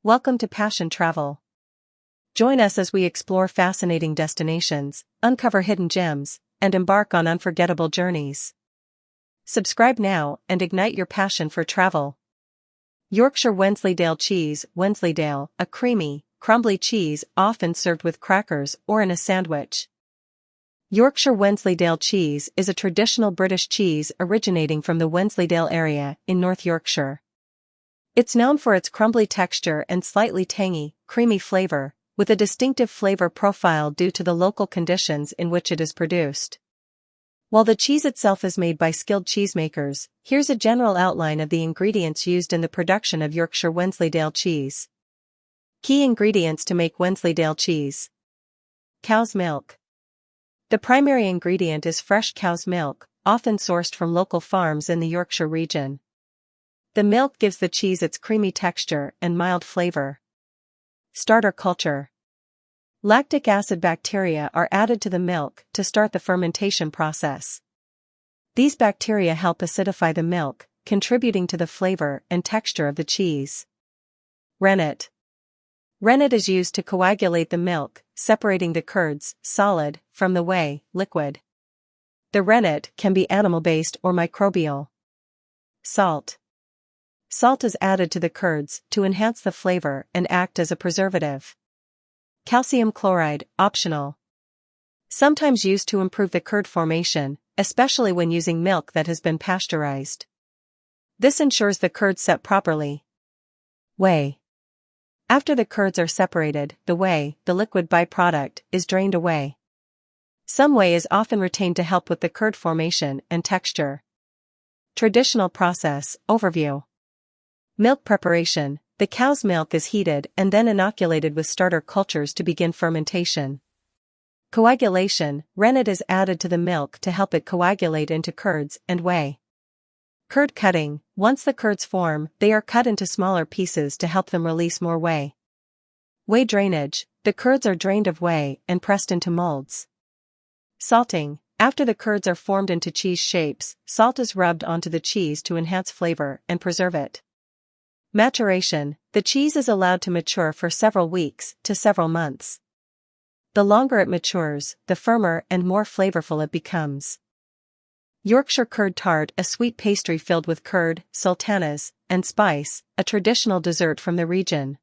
Welcome to Passion Travel. Join us as we explore fascinating destinations, uncover hidden gems, and embark on unforgettable journeys. Subscribe now and ignite your passion for travel. Yorkshire Wensleydale cheese. Wensleydale, a creamy, crumbly cheese often served with crackers or in a sandwich. Yorkshire Wensleydale cheese is a traditional British cheese originating from the Wensleydale area in North Yorkshire. It's known for its crumbly texture and slightly tangy, creamy flavor, with a distinctive flavor profile due to the local conditions in which it is produced. While the cheese itself is made by skilled cheesemakers, here's a general outline of the ingredients used in the production of Yorkshire Wensleydale cheese. Key ingredients to make Wensleydale cheese. Cow's milk. The primary ingredient is fresh cow's milk, often sourced from local farms in the Yorkshire region. The milk gives the cheese its creamy texture and mild flavor. Starter culture. Lactic acid bacteria are added to the milk to start the fermentation process. These bacteria help acidify the milk, contributing to the flavor and texture of the cheese. Rennet. Rennet is used to coagulate the milk, separating the curds, solid, from the whey, liquid. The rennet can be animal-based or microbial. Salt. Salt is added to the curds to enhance the flavor and act as a preservative. Calcium chloride, optional. Sometimes used to improve the curd formation, especially when using milk that has been pasteurized. This ensures the curds set properly. Whey. After the curds are separated, the whey, the liquid byproduct, is drained away. Some whey is often retained to help with the curd formation and texture. Traditional process, overview. Milk preparation. The cow's milk is heated and then inoculated with starter cultures to begin fermentation. Coagulation. Rennet is added to the milk to help it coagulate into curds and whey. Curd cutting. Once the curds form, they are cut into smaller pieces to help them release more whey. Whey drainage. The curds are drained of whey and pressed into molds. Salting. After the curds are formed into cheese shapes, salt is rubbed onto the cheese to enhance flavor and preserve it. Maturation. The cheese is allowed to mature for several weeks to several months. The longer it matures, the firmer and more flavorful it becomes. Yorkshire curd tart, a sweet pastry filled with curd, sultanas, and spice, a traditional dessert from the region.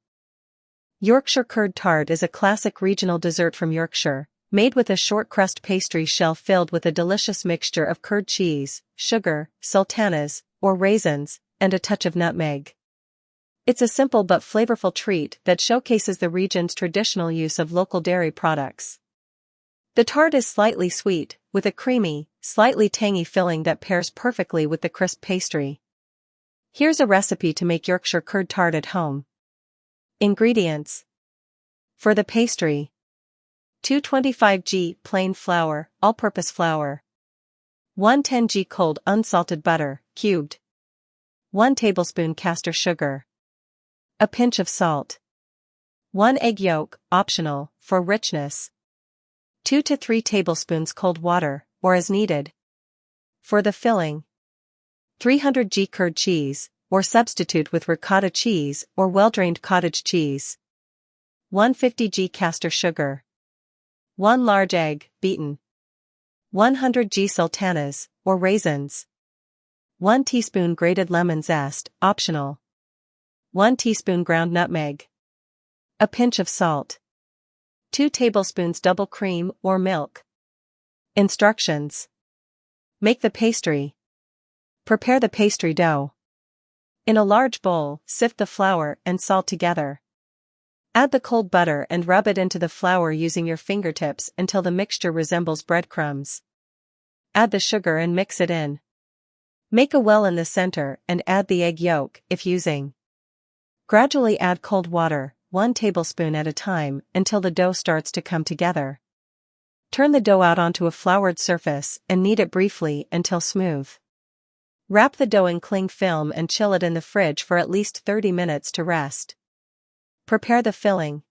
Yorkshire curd tart is a classic regional dessert from Yorkshire, made with a short crust pastry shell filled with a delicious mixture of curd cheese, sugar, sultanas, or raisins, and a touch of nutmeg. It's a simple but flavorful treat that showcases the region's traditional use of local dairy products. The tart is slightly sweet, with a creamy, slightly tangy filling that pairs perfectly with the crisp pastry. Here's a recipe to make Yorkshire curd tart at home. Ingredients. For the pastry: 225 g plain flour, all-purpose flour. 110 g cold unsalted butter, cubed. 1 tablespoon caster sugar. A pinch of salt. 1 egg yolk, optional, for richness. 2 to 3 tablespoons cold water, or as needed. For the filling: 300 g curd cheese, or substitute with ricotta cheese or well-drained cottage cheese. 150 g caster sugar. 1 large egg, beaten. 100 g sultanas, or raisins. 1 teaspoon grated lemon zest, optional. 1 teaspoon ground nutmeg. A pinch of salt. 2 tablespoons double cream or milk. Instructions. Make the pastry. Prepare the pastry dough. In a large bowl, sift the flour and salt together. Add the cold butter and rub it into the flour using your fingertips until the mixture resembles breadcrumbs. Add the sugar and mix it in. Make a well in the center and add the egg yolk if using. Gradually add cold water, 1 tablespoon at a time, until the dough starts to come together. Turn the dough out onto a floured surface and knead it briefly until smooth. Wrap the dough in cling film and chill it in the fridge for at least 30 minutes to rest. Prepare the filling.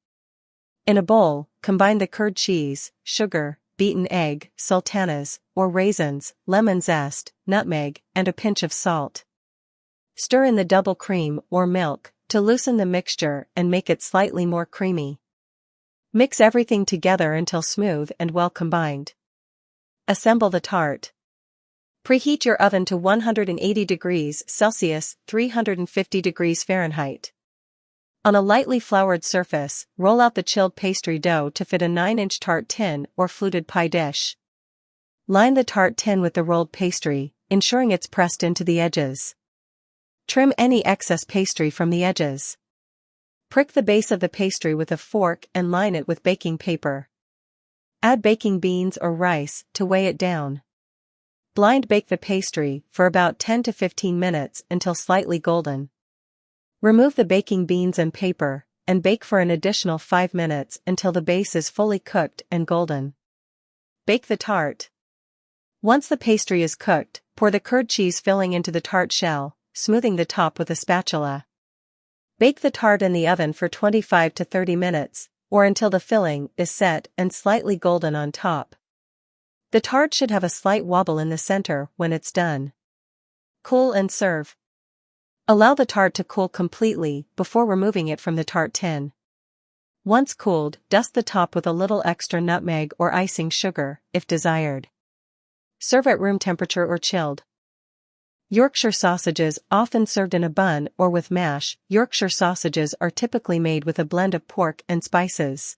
In a bowl, combine the curd cheese, sugar, beaten egg, sultanas, or raisins, lemon zest, nutmeg, and a pinch of salt. Stir in the double cream or milk, to loosen the mixture and make it slightly more creamy. Mix everything together until smooth and well combined. Assemble the tart. Preheat your oven to 180 degrees Celsius, 350 degrees Fahrenheit. On a lightly floured surface, roll out the chilled pastry dough to fit a 9-inch tart tin or fluted pie dish. Line the tart tin with the rolled pastry, ensuring it's pressed into the edges. Trim any excess pastry from the edges. Prick the base of the pastry with a fork and line it with baking paper. Add baking beans or rice to weigh it down. Blind bake the pastry for about 10 to 15 minutes until slightly golden. Remove the baking beans and paper, and bake for an additional 5 minutes until the base is fully cooked and golden. Bake the tart. Once the pastry is cooked, pour the curd cheese filling into the tart shell, smoothing the top with a spatula. Bake the tart in the oven for 25 to 30 minutes, or until the filling is set and slightly golden on top. The tart should have a slight wobble in the center when it's done. Cool and serve. Allow the tart to cool completely before removing it from the tart tin. Once cooled, dust the top with a little extra nutmeg or icing sugar, if desired. Serve at room temperature or chilled. Yorkshire sausages often served in a bun or with mash. Yorkshire sausages are typically made with a blend of pork and spices.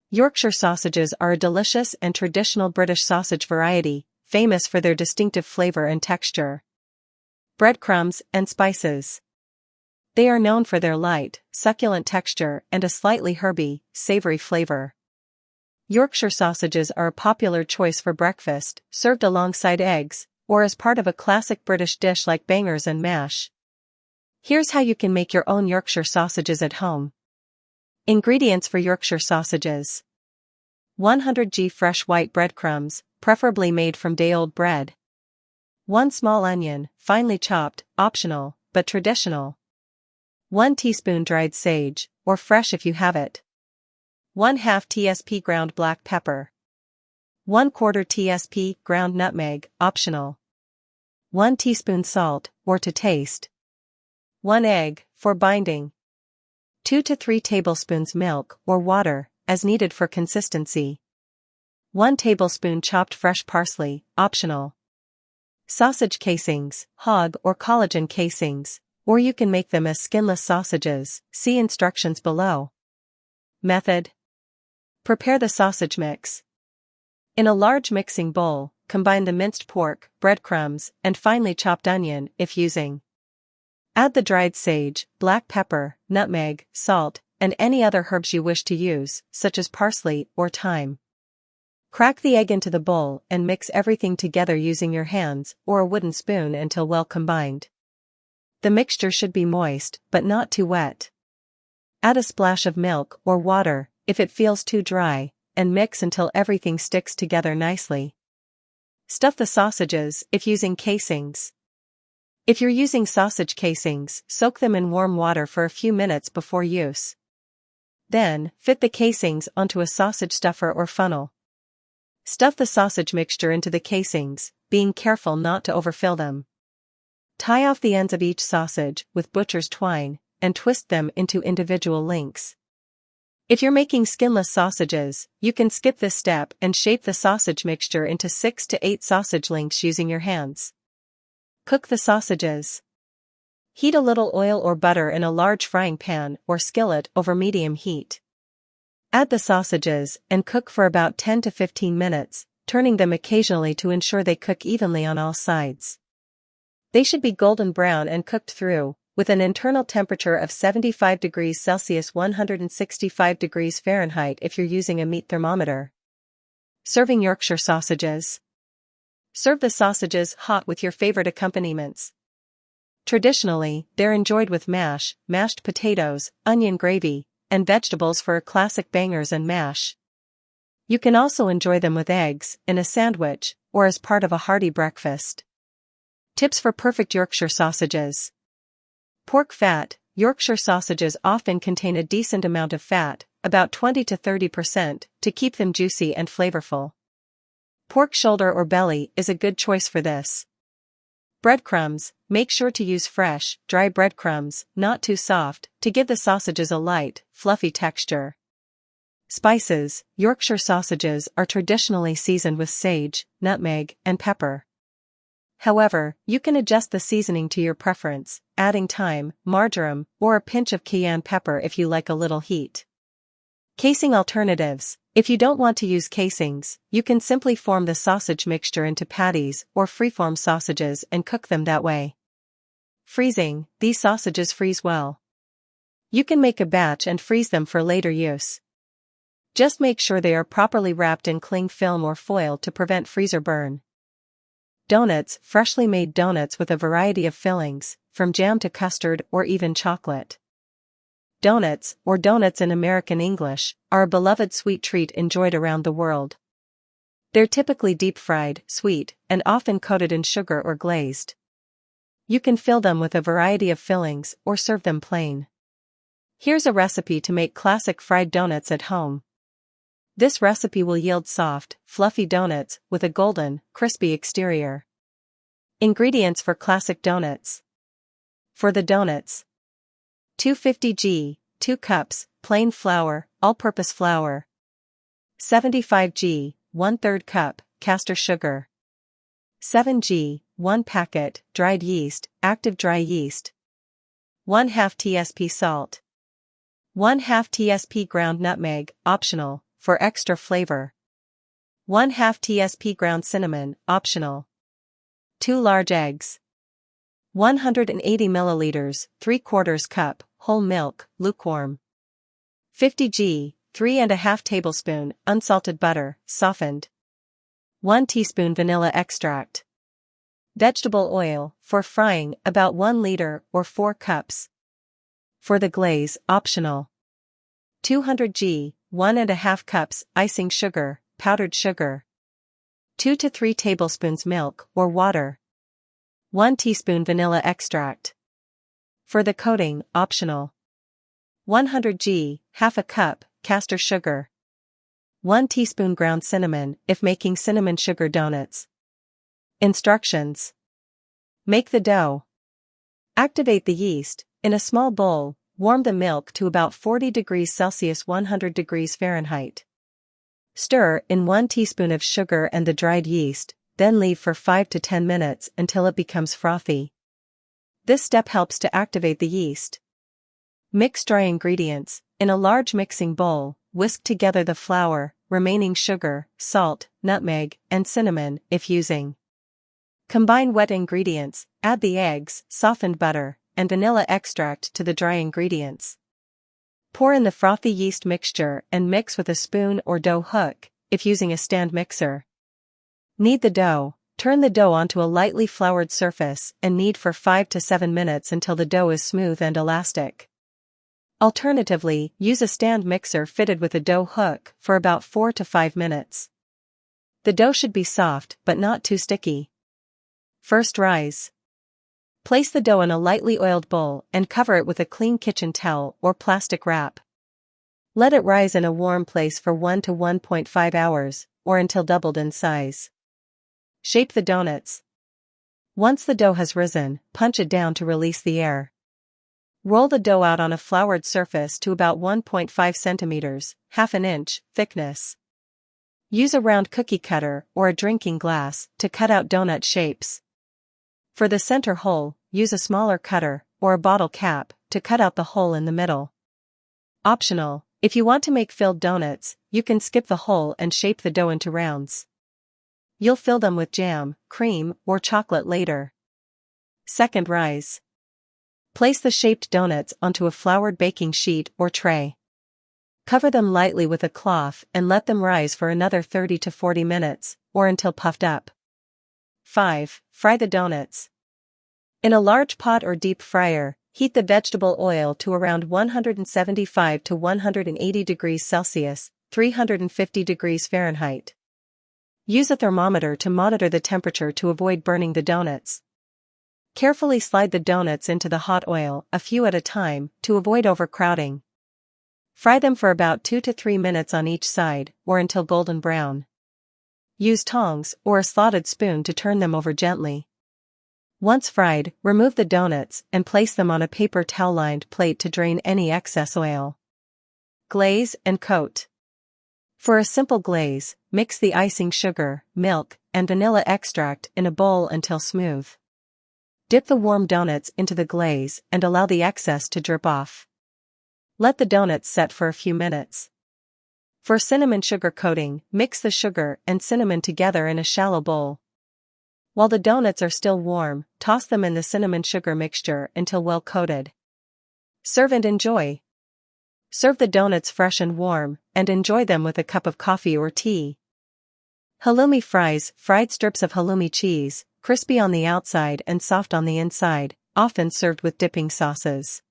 Yorkshire sausages are a delicious and traditional British sausage variety, famous for their distinctive flavor and texture. Breadcrumbs and spices. They are known for their light, succulent texture and a slightly herby, savory flavor. Yorkshire sausages are a popular choice for breakfast, served alongside eggs, or as part of a classic British dish like bangers and mash. Here's how you can make your own Yorkshire sausages at home. Ingredients for Yorkshire sausages. 100 g fresh white breadcrumbs, preferably made from day-old bread. 1 small onion, finely chopped, optional, but traditional. 1 teaspoon dried sage, or fresh if you have it. 1/2 tsp ground black pepper. 1/4 tsp ground nutmeg, optional. 1 teaspoon salt, or to taste. 1 egg, for binding. 2 to 3 tablespoons milk or water, as needed for consistency. 1 tablespoon chopped fresh parsley, optional. Sausage casings, hog or collagen casings, or you can make them as skinless sausages, see instructions below. Method. Prepare the sausage mix. In a large mixing bowl, combine the minced pork, breadcrumbs, and finely chopped onion, if using. Add the dried sage, black pepper, nutmeg, salt, and any other herbs you wish to use, such as parsley or thyme. Crack the egg into the bowl and mix everything together using your hands or a wooden spoon until well combined. The mixture should be moist, but not too wet. Add a splash of milk or water, if it feels too dry, and mix until everything sticks together nicely. Stuff the sausages, if using casings. If you're using sausage casings, soak them in warm water for a few minutes before use. Then, fit the casings onto a sausage stuffer or funnel. Stuff the sausage mixture into the casings, being careful not to overfill them. Tie off the ends of each sausage with butcher's twine, and twist them into individual links. If you're making skinless sausages, you can skip this step and shape the sausage mixture into 6 to 8 sausage links using your hands. Cook the sausages. Heat a little oil or butter in a large frying pan or skillet over medium heat. Add the sausages and cook for about 10 to 15 minutes, turning them occasionally to ensure they cook evenly on all sides. They should be golden brown and cooked through, with an internal temperature of 75 degrees Celsius 165 degrees Fahrenheit if you're using a meat thermometer. Serving Yorkshire sausages. Serve the sausages hot with your favorite accompaniments. Traditionally, they're enjoyed with mash, mashed potatoes, onion gravy, and vegetables for classic bangers and mash. You can also enjoy them with eggs, in a sandwich, or as part of a hearty breakfast. Tips for perfect Yorkshire sausages. Pork fat. Yorkshire sausages often contain a decent amount of fat, about 20 to 30%, to keep them juicy and flavorful. Pork shoulder or belly is a good choice for this. Breadcrumbs, make sure to use fresh, dry breadcrumbs, not too soft, to give the sausages a light, fluffy texture. Spices, Yorkshire sausages are traditionally seasoned with sage, nutmeg, and pepper. However, you can adjust the seasoning to your preference, adding thyme, marjoram, or a pinch of cayenne pepper if you like a little heat. Casing alternatives. If you don't want to use casings, you can simply form the sausage mixture into patties or freeform sausages and cook them that way. Freezing, these sausages freeze well. You can make a batch and freeze them for later use. Just make sure they are properly wrapped in cling film or foil to prevent freezer burn. Doughnuts, freshly made doughnuts with a variety of fillings, from jam to custard or even chocolate. Doughnuts, or donuts in American English, are a beloved sweet treat enjoyed around the world. They're typically deep-fried, sweet, and often coated in sugar or glazed. You can fill them with a variety of fillings or serve them plain. Here's a recipe to make classic fried doughnuts at home. This recipe will yield soft, fluffy doughnuts with a golden, crispy exterior. Ingredients for classic doughnuts. For the doughnuts: 250 g, 2 cups, plain flour, all-purpose flour. 75 g, 1/3 cup, caster sugar. 7 g, 1 packet, dried yeast, active dry yeast. 1/2 tsp salt. 1/2 tsp ground nutmeg, optional, for extra flavor. 1/2 tsp ground cinnamon, optional. 2 large eggs. 180 milliliters, 3/4 cup, whole milk, lukewarm. 50 g, 3½ tablespoon, unsalted butter, softened. 1 teaspoon vanilla extract. Vegetable oil, for frying, about 1 liter or 4 cups. For the glaze, optional. 200 g, 1½ cups, icing sugar, powdered sugar. 2 to 3 tablespoons milk or water. 1 teaspoon vanilla extract. For the coating, optional. 100 g, ½ a cup, caster sugar. 1 teaspoon ground cinnamon, if making cinnamon sugar doughnuts. Instructions. Make the dough. Activate the yeast. In a small bowl, warm the milk to about 40 degrees Celsius 100 degrees Fahrenheit. Stir in 1 teaspoon of sugar and the dried yeast, then leave for 5 to 10 minutes until it becomes frothy. This step helps to activate the yeast. Mix dry ingredients. In a large mixing bowl, whisk together the flour, remaining sugar, salt, nutmeg, and cinnamon, if using. Combine wet ingredients, add the eggs, softened butter, and vanilla extract to the dry ingredients. Pour in the frothy yeast mixture and mix with a spoon or dough hook, if using a stand mixer. Knead the dough. Turn the dough onto a lightly floured surface and knead for 5 to 7 minutes until the dough is smooth and elastic. Alternatively, use a stand mixer fitted with a dough hook for about 4 to 5 minutes. The dough should be soft but not too sticky. First rise. Place the dough in a lightly oiled bowl and cover it with a clean kitchen towel or plastic wrap. Let it rise in a warm place for 1 to 1.5 hours, or until doubled in size. Shape the doughnuts. Once the dough has risen, punch it down to release the air. Roll the dough out on a floured surface to about 1.5 centimeters, ½ an inch, thickness. Use a round cookie cutter or a drinking glass to cut out donut shapes. For the center hole, use a smaller cutter or a bottle cap to cut out the hole in the middle. Optional. If you want to make filled doughnuts, you can skip the hole and shape the dough into rounds. You'll fill them with jam, cream, or chocolate later. Second rise. Place the shaped doughnuts onto a floured baking sheet or tray. Cover them lightly with a cloth and let them rise for another 30 to 40 minutes, or until puffed up. 5. Fry the doughnuts. In a large pot or deep fryer, heat the vegetable oil to around 175 to 180 degrees Celsius, 350 degrees Fahrenheit. Use a thermometer to monitor the temperature to avoid burning the doughnuts. Carefully slide the doughnuts into the hot oil, a few at a time, to avoid overcrowding. Fry them for about 2 to 3 minutes on each side, or until golden brown. Use tongs or a slotted spoon to turn them over gently. Once fried, remove the doughnuts and place them on a paper towel-lined plate to drain any excess oil. Glaze and coat. For a simple glaze, mix the icing sugar, milk, and vanilla extract in a bowl until smooth. Dip the warm doughnuts into the glaze and allow the excess to drip off. Let the doughnuts set for a few minutes. For cinnamon sugar coating, mix the sugar and cinnamon together in a shallow bowl. While the doughnuts are still warm, toss them in the cinnamon sugar mixture until well coated. Serve and enjoy. Serve the doughnuts fresh and warm, and enjoy them with a cup of coffee or tea. Halloumi fries, fried strips of halloumi cheese, crispy on the outside and soft on the inside, often served with dipping sauces.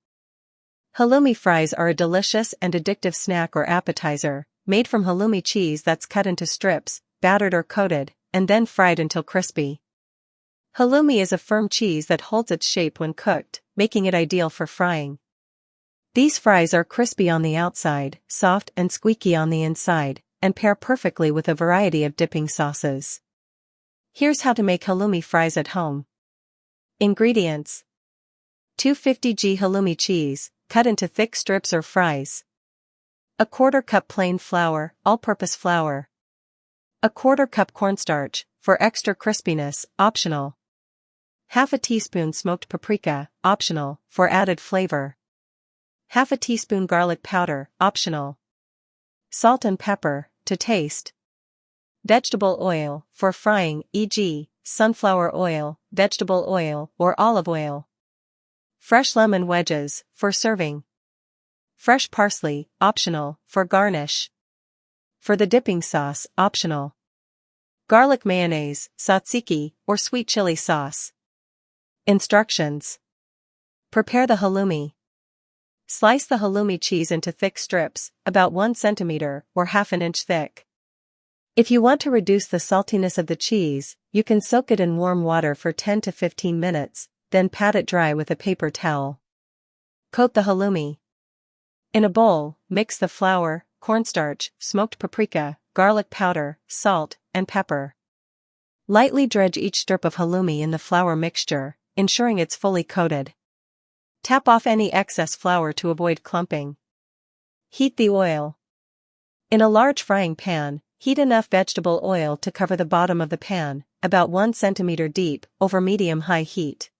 Halloumi fries are a delicious and addictive snack or appetizer, made from halloumi cheese that's cut into strips, battered or coated, and then fried until crispy. Halloumi is a firm cheese that holds its shape when cooked, making it ideal for frying. These fries are crispy on the outside, soft and squeaky on the inside, and pair perfectly with a variety of dipping sauces. Here's how to make halloumi fries at home. Ingredients: 250 g halloumi cheese, cut into thick strips or fries. 1/4 cup plain flour, all-purpose flour. 1/4 cup cornstarch, for extra crispiness, optional. 1/2 teaspoon smoked paprika, optional, for added flavor. 1/2 teaspoon garlic powder, optional. Salt and pepper, to taste. Vegetable oil, for frying, e.g., sunflower oil, vegetable oil, or olive oil. Fresh lemon wedges, for serving. Fresh parsley, optional, for garnish. For the dipping sauce, optional. Garlic mayonnaise, tzatziki, or sweet chili sauce. Instructions. Prepare the halloumi. Slice the halloumi cheese into thick strips, about 1 centimeter or 1/2 inch thick. If you want to reduce the saltiness of the cheese, you can soak it in warm water for 10 to 15 minutes, then pat it dry with a paper towel. Coat the halloumi. In a bowl, mix the flour, cornstarch, smoked paprika, garlic powder, salt, and pepper. Lightly dredge each strip of halloumi in the flour mixture, ensuring it's fully coated. Tap off any excess flour to avoid clumping. Heat the oil. In a large frying pan, heat enough vegetable oil to cover the bottom of the pan, about 1 centimeter deep, over medium-high heat.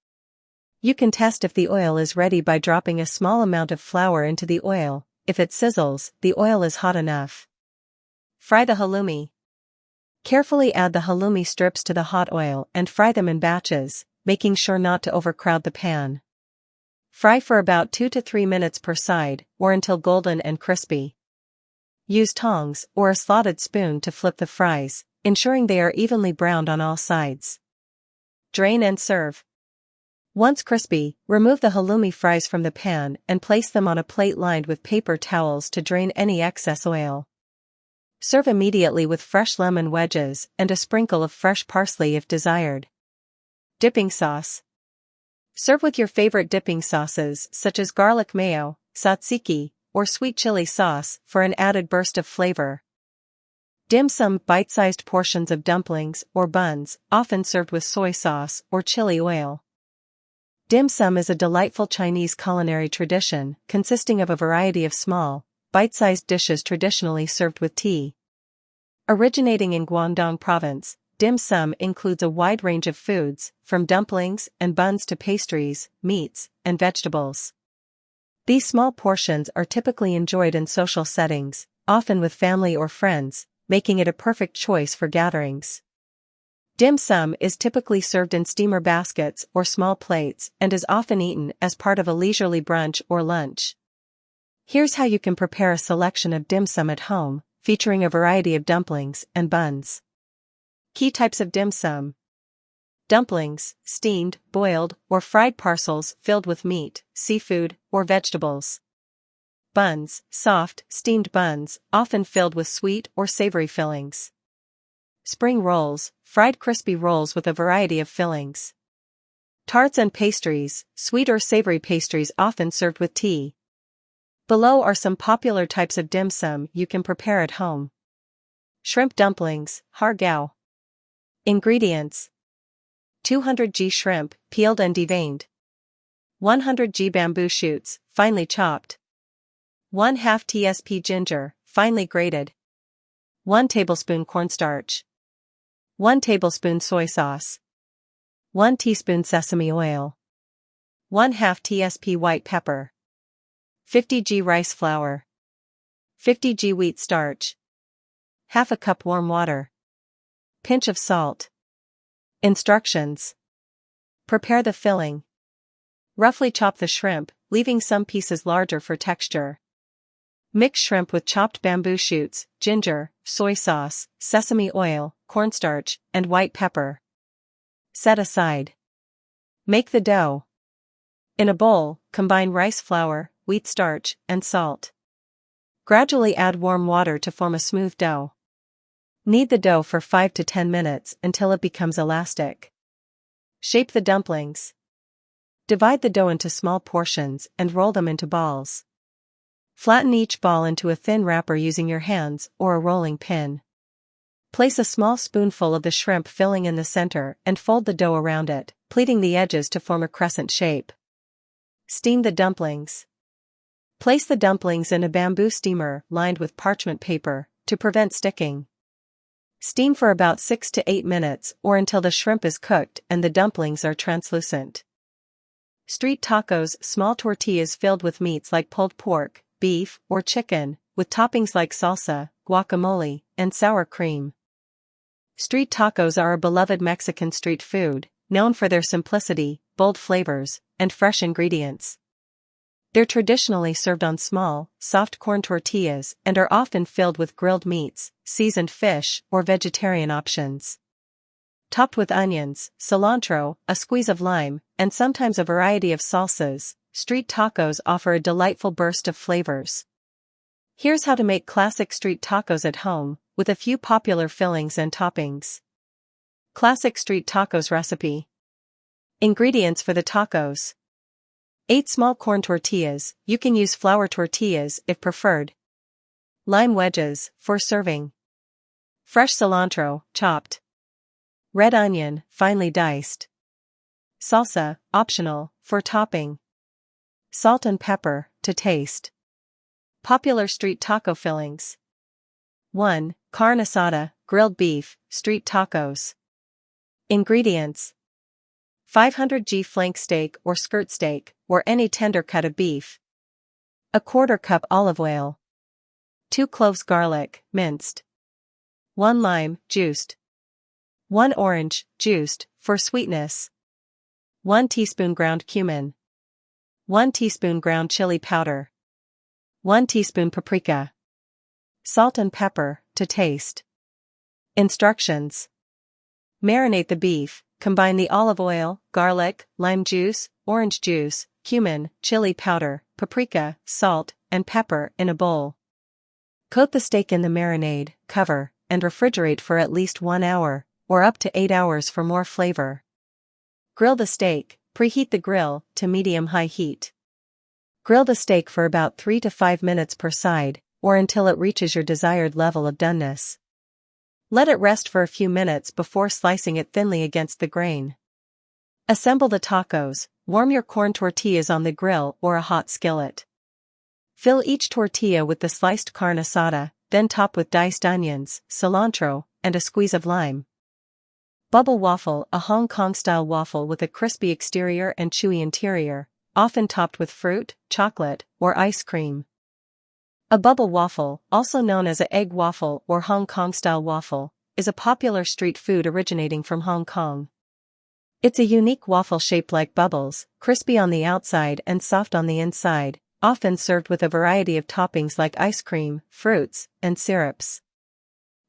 You can test if the oil is ready by dropping a small amount of flour into the oil. If it sizzles, the oil is hot enough. Fry the halloumi. Carefully add the halloumi strips to the hot oil and fry them in batches, making sure not to overcrowd the pan. Fry for about 2 to 3 minutes per side, or until golden and crispy. Use tongs or a slotted spoon to flip the fries, ensuring they are evenly browned on all sides. Drain and serve. Once crispy, remove the halloumi fries from the pan and place them on a plate lined with paper towels to drain any excess oil. Serve immediately with fresh lemon wedges and a sprinkle of fresh parsley if desired. Dipping sauce. Serve with your favorite dipping sauces such as garlic mayo, tzatziki, or sweet chili sauce for an added burst of flavor. Dim sum, bite-sized portions of dumplings or buns, often served with soy sauce or chili oil. Dim sum is a delightful Chinese culinary tradition consisting of a variety of small, bite-sized dishes traditionally served with tea. Originating in Guangdong Province, dim sum includes a wide range of foods, from dumplings and buns to pastries, meats, and vegetables. These small portions are typically enjoyed in social settings, often with family or friends, making it a perfect choice for gatherings. Dim sum is typically served in steamer baskets or small plates and is often eaten as part of a leisurely brunch or lunch. Here's how you can prepare a selection of dim sum at home, featuring a variety of dumplings and buns. Key types of dim sum. Dumplings, steamed, boiled, or fried parcels filled with meat, seafood, or vegetables. Buns, soft, steamed buns, often filled with sweet or savory fillings. Spring rolls, fried crispy rolls with a variety of fillings. Tarts and pastries, sweet or savory pastries often served with tea. Below are some popular types of dim sum you can prepare at home. Shrimp dumplings, har gow. Ingredients: 200 g shrimp, peeled and deveined. 100 g bamboo shoots, finely chopped. 1/2 tsp ginger, finely grated. 1 tablespoon cornstarch. 1 tablespoon soy sauce. 1 teaspoon sesame oil. 1/2 tsp white pepper. 50 g rice flour. 50 g wheat starch. Half a cup warm water. Pinch of salt. Instructions. Prepare the filling. Roughly chop the shrimp, leaving some pieces larger for texture. Mix shrimp with chopped bamboo shoots, ginger, soy sauce, sesame oil, cornstarch, and white pepper. Set aside. Make the dough. In a bowl, combine rice flour, wheat starch, and salt. Gradually add warm water to form a smooth dough. Knead the dough for 5 to 10 minutes until it becomes elastic. Shape the dumplings. Divide the dough into small portions and roll them into balls. Flatten each ball into a thin wrapper using your hands or a rolling pin. Place a small spoonful of the shrimp filling in the center and fold the dough around it, pleating the edges to form a crescent shape. Steam the dumplings. Place the dumplings in a bamboo steamer lined with parchment paper to prevent sticking. Steam for about 6 to 8 minutes or until the shrimp is cooked and the dumplings are translucent. Street tacos, small tortillas filled with meats like pulled pork, beef, or chicken, with toppings like salsa, guacamole, and sour cream. Street tacos are a beloved Mexican street food, known for their simplicity, bold flavors, and fresh ingredients. They're traditionally served on small, soft corn tortillas and are often filled with grilled meats, seasoned fish, or vegetarian options. Topped with onions, cilantro, a squeeze of lime, and sometimes a variety of salsas, street tacos offer a delightful burst of flavors. Here's how to make classic street tacos at home, with a few popular fillings and toppings. Classic street tacos recipe. Ingredients for the tacos. 8 small corn tortillas, you can use flour tortillas if preferred. Lime wedges, for serving. Fresh cilantro, chopped. Red onion, finely diced. Salsa, optional, for topping. Salt and pepper, to taste. Popular street taco fillings. 1. Carne asada, grilled beef, street tacos. Ingredients. 500 g flank steak or skirt steak, or any tender cut of beef. 1/4 cup olive oil. 2 cloves garlic, minced. 1 lime, juiced. 1 orange, juiced, for sweetness. 1 teaspoon ground cumin. 1 teaspoon ground chili powder. 1 teaspoon paprika. Salt and pepper, to taste. Instructions. Marinate the beef. Combine the olive oil, garlic, lime juice, orange juice, cumin, chili powder, paprika, salt, and pepper in a bowl. Coat the steak in the marinade, cover, and refrigerate for at least 1 hour, or up to 8 hours for more flavor. Grill the steak, preheat the grill to medium-high heat. Grill the steak for about 3 to 5 minutes per side, or until it reaches your desired level of doneness. Let it rest for a few minutes before slicing it thinly against the grain. Assemble the tacos, warm your corn tortillas on the grill or a hot skillet. Fill each tortilla with the sliced carne asada, then top with diced onions, cilantro, and a squeeze of lime. Bubble waffle, a Hong Kong-style waffle with a crispy exterior and chewy interior, often topped with fruit, chocolate, or ice cream. A bubble waffle, also known as an egg waffle or Hong Kong-style waffle, is a popular street food originating from Hong Kong. It's a unique waffle shaped like bubbles, crispy on the outside and soft on the inside, often served with a variety of toppings like ice cream, fruits, and syrups.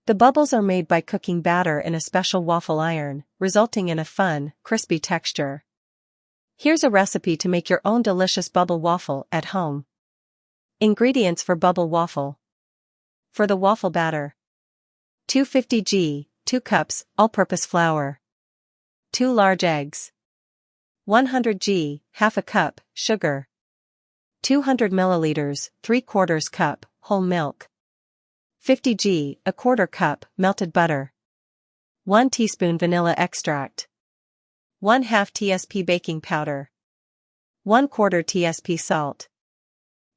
The bubbles are made by cooking batter in a special waffle iron, resulting in a fun, crispy texture. Here's a recipe to make your own delicious bubble waffle at home. Ingredients for bubble waffle. For the waffle batter. 250 g, 2 cups, all-purpose flour. 2 large eggs. 100 g, half a cup, sugar. 200 milliliters, 3/4 cup, whole milk. 50 g, 1/4 cup, melted butter. 1 teaspoon vanilla extract. 1/2 tsp baking powder, 1/4 tsp salt,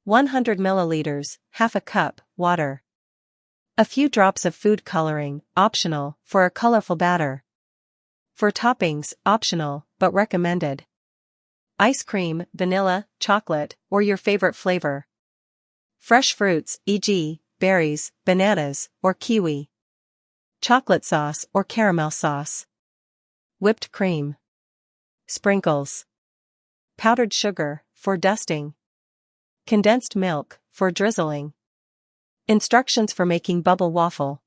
100 milliliters, half a cup, water. A few drops of food coloring, optional, for a colorful batter. For toppings, optional, but recommended. Ice cream, vanilla, chocolate, or your favorite flavor. Fresh fruits, e.g., berries, bananas, or kiwi. Chocolate sauce or caramel sauce. Whipped cream. Sprinkles. Powdered sugar, for dusting. Condensed milk, for drizzling. Instructions for making bubble waffle.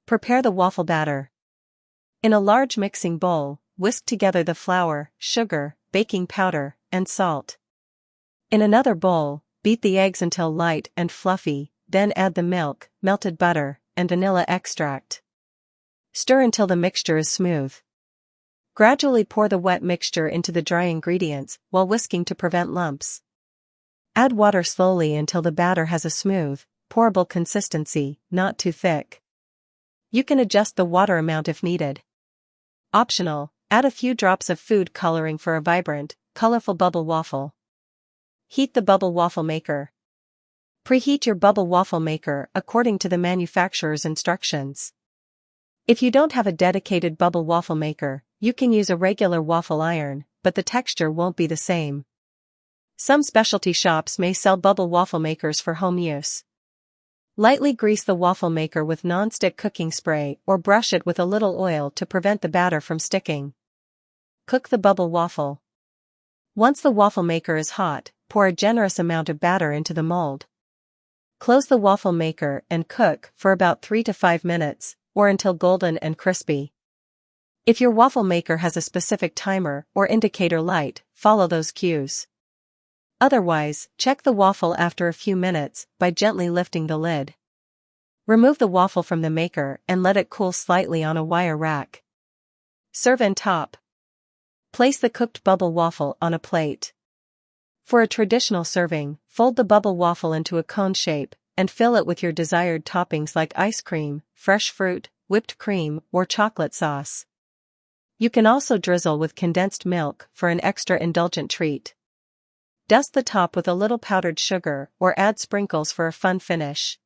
Prepare the waffle batter. In a large mixing bowl, whisk together the flour, sugar, baking powder, and salt. In another bowl, beat the eggs until light and fluffy, then add the milk, melted butter, and vanilla extract. Stir until the mixture is smooth. Gradually pour the wet mixture into the dry ingredients while whisking to prevent lumps. Add water slowly until the batter has a smooth, pourable consistency, not too thick. You can adjust the water amount if needed. Optional, add a few drops of food coloring for a vibrant, colorful bubble waffle. Heat the bubble waffle maker. Preheat your bubble waffle maker according to the manufacturer's instructions. If you don't have a dedicated bubble waffle maker, you can use a regular waffle iron, but the texture won't be the same. Some specialty shops may sell bubble waffle makers for home use. Lightly grease the waffle maker with non-stick cooking spray or brush it with a little oil to prevent the batter from sticking. Cook the bubble waffle. Once the waffle maker is hot, pour a generous amount of batter into the mold. Close the waffle maker and cook for about 3 to 5 minutes, or until golden and crispy. If your waffle maker has a specific timer or indicator light, follow those cues. Otherwise, check the waffle after a few minutes by gently lifting the lid. Remove the waffle from the maker and let it cool slightly on a wire rack. Serve and top. Place the cooked bubble waffle on a plate. For a traditional serving, fold the bubble waffle into a cone shape and fill it with your desired toppings like ice cream, fresh fruit, whipped cream, or chocolate sauce. You can also drizzle with condensed milk for an extra indulgent treat. Dust the top with a little powdered sugar or add sprinkles for a fun finish.